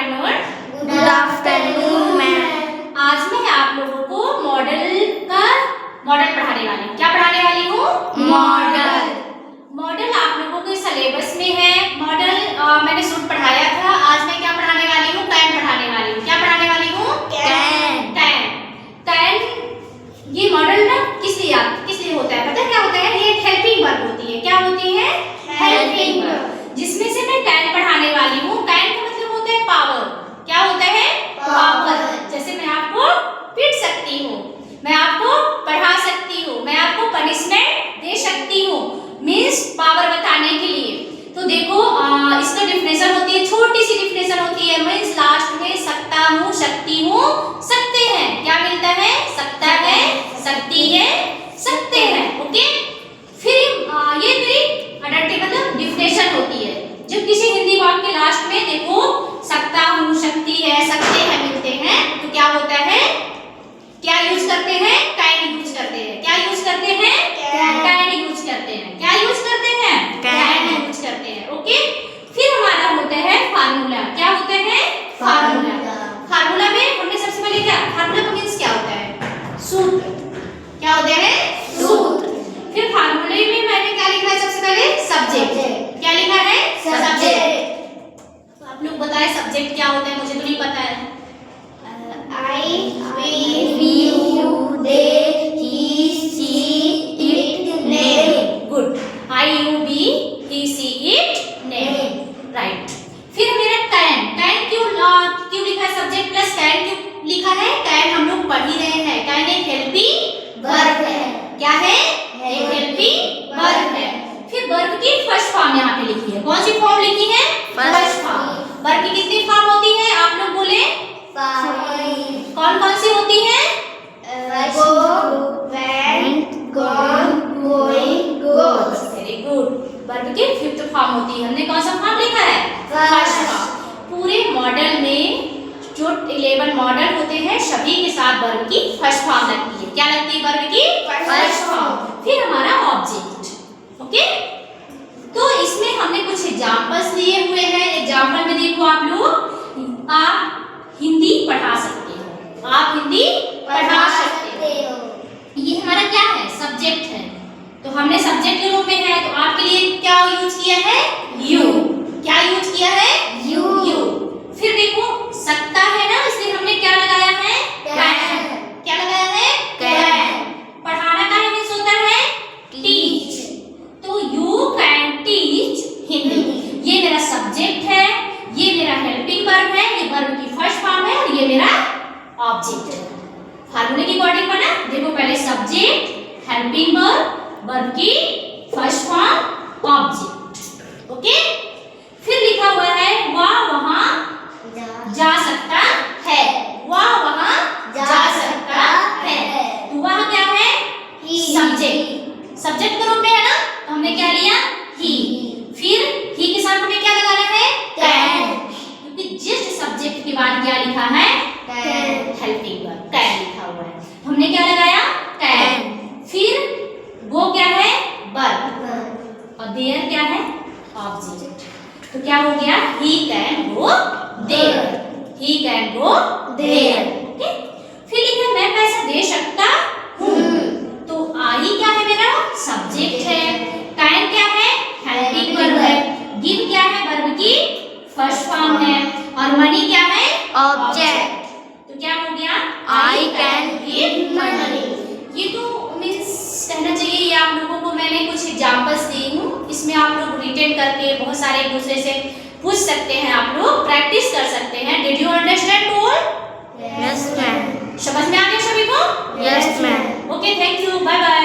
Afternoon. Good afternoon ma'am. आज मैं आप लोगों को मॉडल पढ़ाने वाली हूँ। क्या पढ़ाने वाली हूँ? मॉडल आप लोगों के सिलेबस में है। मॉडल मैंने सूट पढ़ाया था। आज मैं क्या पढ़ाने वाली हूँ? कैन पढ़ाने वाली हूँ। क्या पढ़ाने वाली हूँ? कैन। ये मॉडल ना किस लिए होता है? पता है क्या होता है? ये एक हेल्पिंग वर्ब होती है। क्या होती है? हेल्पिंग वर्ब, जिसमें से मैं कैन पढ़ाने वाली हूँ। कैन का मतलब होता है पावर। क्या होता है? पावर। जैसे मैं आपको पीट सकती हूँ, मैं आपको पढ़ा सकती हूँ, मैं आपको पनिशमेंट दे सकती हूँ, मीन्स पावर बताने के लिए। तो देखो इसका डिफिनेशन होती है, छोटी सी डिफिनेशन होती है। मीन्स लास्ट में सकता हूँ, सकती हूँ, सकते हैं। क्या मिलता है? सकता है, सकती है, सकते हैं। ओके। फिर ये मेरी मतलब डिफिनेशन होती है। जब किसी हिंदी वाक्य के लास्ट में देखो सकता हूँ, सकती है, सकते हैं मिलते हैं, तो क्या होता है? क्या यूज करते हैं? कैन यूज करते हैं। क्या यूज करते हैं? कैन यूज करते हैं। क्या यूज करते हैं? कैन यूज करते हैं। ओके। फिर हमारा होता है फार्मूला। क्या होते हैं? फार्मूला। फार्मूला में हमने सबसे पहले क्या, फार्मूला का मीन्स क्या होता है? सूत्र। क्या होते हैं? सूत्र। फिर फार्मूले में मैंने क्या लिखा है? सबसे पहले सब्जेक्ट। क्या लिखा है? सब्जेक्ट। तो आप लोग बताएं सब्जेक्ट क्या होता है? मुझे तो नहीं पता है। I, we, you, they, he, she, it, name. Good. I, you, we, he, she, it, name. Right. फिर मेरा कैन। कैन क्यों लिखा है? सब्जेक्ट प्लस कैन क्यों लिखा है? कैन हम लोग पढ़ ही रहे हैं। कैन एक हेल्पिंग वर्ब है। क्या है? एक हेल्पिंग वर्ब है। फिर वर्ब की फर्स्ट फॉर्म यहाँ पे लिखी है। कौन सी फॉर्म लिखी है? First form. वर्ब की कितनी फॉर्म होती है? आप लोग बोले कौन कौन सी होती है? Go, went, gone, going, goes. Very good. Verb की फिफ्थ फॉर्म होती है। हमने कौन सा फॉर्म लिखा है? First form. पूरे मॉडल में जो 11 मॉडल होते हैं सभी के साथ वर्ब की फर्स्ट फॉर्म लगती है। क्या लगती है? वर्ब की फर्स्ट फॉर्म। फिर हमारा ऑब्जेक्ट। ओके। तो इसमें हमने कुछ एग्जांपल्स लिए हुए हैं। एग्जांपल में देखो आप लोग, आप हिंदी पढ़ा सकते हो। आप हिंदी पढ़ा सकते हो। ये हमारा क्या है? सब्जेक्ट है। तो हमने सब्जेक्ट के रूप में है, तो आपके लिए क्या यूज किया है? यू। क्या यूज किया है? यू। फिर देखो सकता है ना, इसलिए हमने क्या लगाया है? कैन। क्या लगाया है? कैन। पढ़ाना का मीन्स होता है टीच। तो यू कैन टीच हिंदी। ये मेरा सब्जेक्ट है, ये मेरा हेल्पिंग वर्ब है, ये वर्ब की फर्स्ट फॉर्म है, और ये मेरा ऑब्जेक्ट है। फार्मूले की अकॉर्डिंग बना। देखो पहले सब्जेक्ट, हेल्पिंग वर्ब, वर्ब की फर्स्ट फॉर्म, ऑब्जेक्ट। ओके। फिर लिखा हुआ है वह वहां जा सकता है। वह वहां जा सकता है। तो वह क्या है? सब्जेक्ट। सब्जेक्ट के रूप में है ना, तो हमने क्या लिया? ही। फिर ही के साथ हमें क्या लगाना है? कैन। क्योंकि जस्ट सब्जेक्ट के बाद क्या लिखा है? हेल्पिंग वर्ब कैन लिखा हुआ है। हमने क्या लगाया? कैन। फिर वो क्या है? वर्ब। और देयर क्या है? ऑब्जेक्ट। तो क्या हो गया? He can go there. He can go there. Okay. फिर लिखा मैं पैसा दे सकता हूँ। तो आई क्या है? मेरा सब्जेक्ट है। कैन क्या है? हेल्पिंग वर्ब है। गिव क्या है? वर्ब की फर्स्ट फॉर्म है। और मनी क्या है? Object. तो क्या हो गया? I can give money. ये तो मीन्स कहना चाहिए, ये आप लोगों को मैंने कुछ एग्जांपल्स दी हूँ। इसमें आप लोग रिटेन करके बहुत सारे एक दूसरे से पूछ सकते हैं, आप लोग प्रैक्टिस कर सकते हैं। Did you understand all? Yes, ma'am. समझ में आ गया सभी को? Yes, ma'am. Okay, thank you, bye bye.